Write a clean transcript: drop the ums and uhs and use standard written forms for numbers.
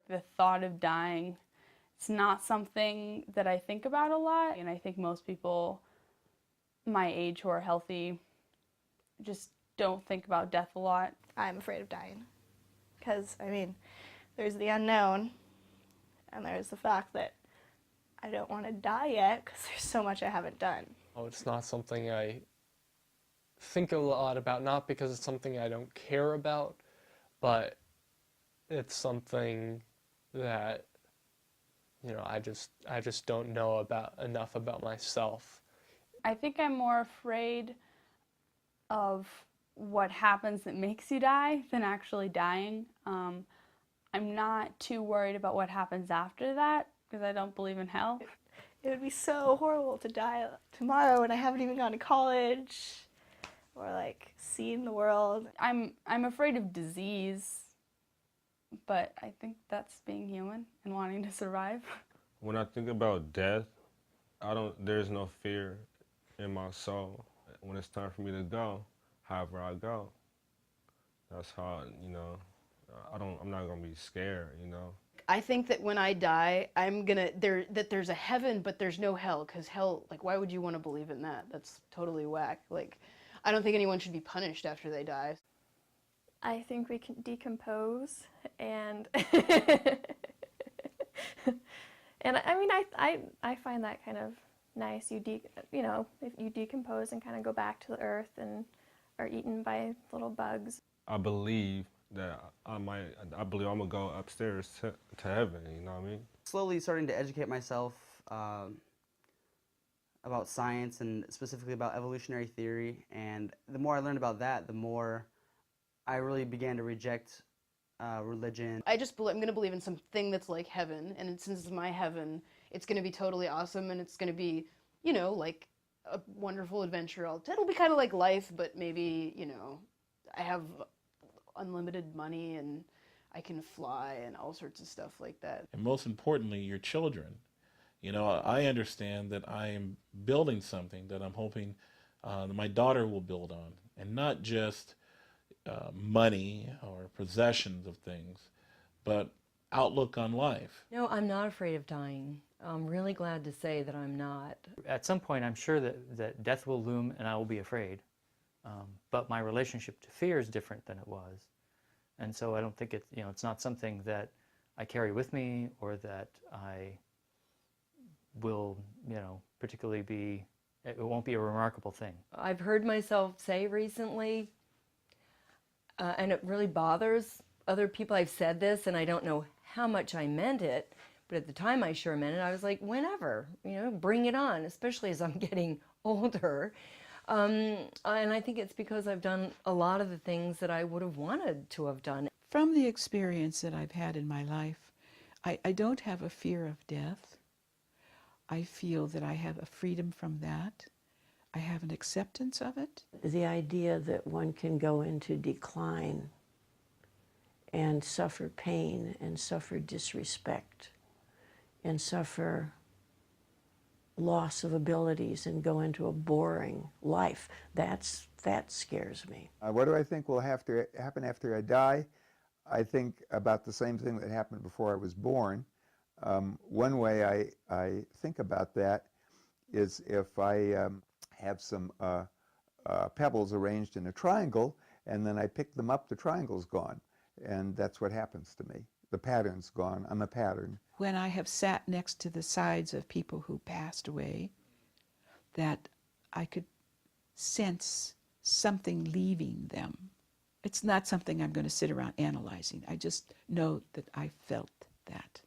the thought of dying, it's not something that I think about a lot. And I think most people my age who are healthy just don't think about death a lot. I'm afraid of dying because, I mean, there's the unknown and there's the fact that I don't want to die yet because there's so much I haven't done. Oh, it's not something I think a lot about, not because it's something I don't care about, but it's something that, you know, I just don't know about enough about myself. I think I'm more afraid of what happens that makes you die than actually dying. I'm not too worried about what happens after that because I don't believe in hell. It would be so horrible to die tomorrow and I haven't even gone to college or like seen the world. I'm afraid of disease, but I think that's being human and wanting to survive. When I think about death, there's no fear in my soul. When it's time for me to go, however I go, that's how, you know, I'm not gonna be scared, you know. I think that when I die, that there's a heaven, but there's no hell, because hell, like, why would you want to believe in that? That's totally whack. Like, I don't think anyone should be punished after they die. I think we can decompose and and I mean I find that kind of nice. You know, if you decompose and kind of go back to the earth and are eaten by little bugs. I believe that I believe I'm gonna go upstairs to heaven, you know what I mean? Slowly starting to educate myself about science and specifically about evolutionary theory, and the more I learned about that, the more I really began to reject religion. I'm going to believe in something that's like heaven, and since it's my heaven, it's going to be totally awesome, and it's going to be, you know, like a wonderful adventure. It'll be kind of like life, but maybe, you know, I have unlimited money and I can fly and all sorts of stuff like that. And most importantly, your children. You know, I understand that I am building something that I'm hoping that my daughter will build on, and not just money or possessions of things, but outlook on life. No, I'm not afraid of dying. I'm really glad to say that I'm not. At some point, I'm sure that death will loom and I will be afraid. But my relationship to fear is different than it was. And so I don't think it's not something that I carry with me or that I will, particularly it won't be a remarkable thing. I've heard myself say recently, and it really bothers other people. I've said this and I don't know how much I meant it, but at the time I sure meant it. I was like, whenever, bring it on, especially as I'm getting older. And I think it's because I've done a lot of the things that I would have wanted to have done. From the experience that I've had in my life, I don't have a fear of death. I feel that I have a freedom from that. I have an acceptance of it. The idea that one can go into decline and suffer pain and suffer disrespect and suffer loss of abilities and go into a boring life, that scares me. What do I think will have to happen after I die? I think about the same thing that happened before I was born. One way I think about that is if I have some pebbles arranged in a triangle and then I pick them up, the triangle's gone. And that's what happens to me. The pattern's gone. I'm a pattern. When I have sat next to the sides of people who passed away, that I could sense something leaving them. It's not something I'm going to sit around analyzing. I just know that I felt that.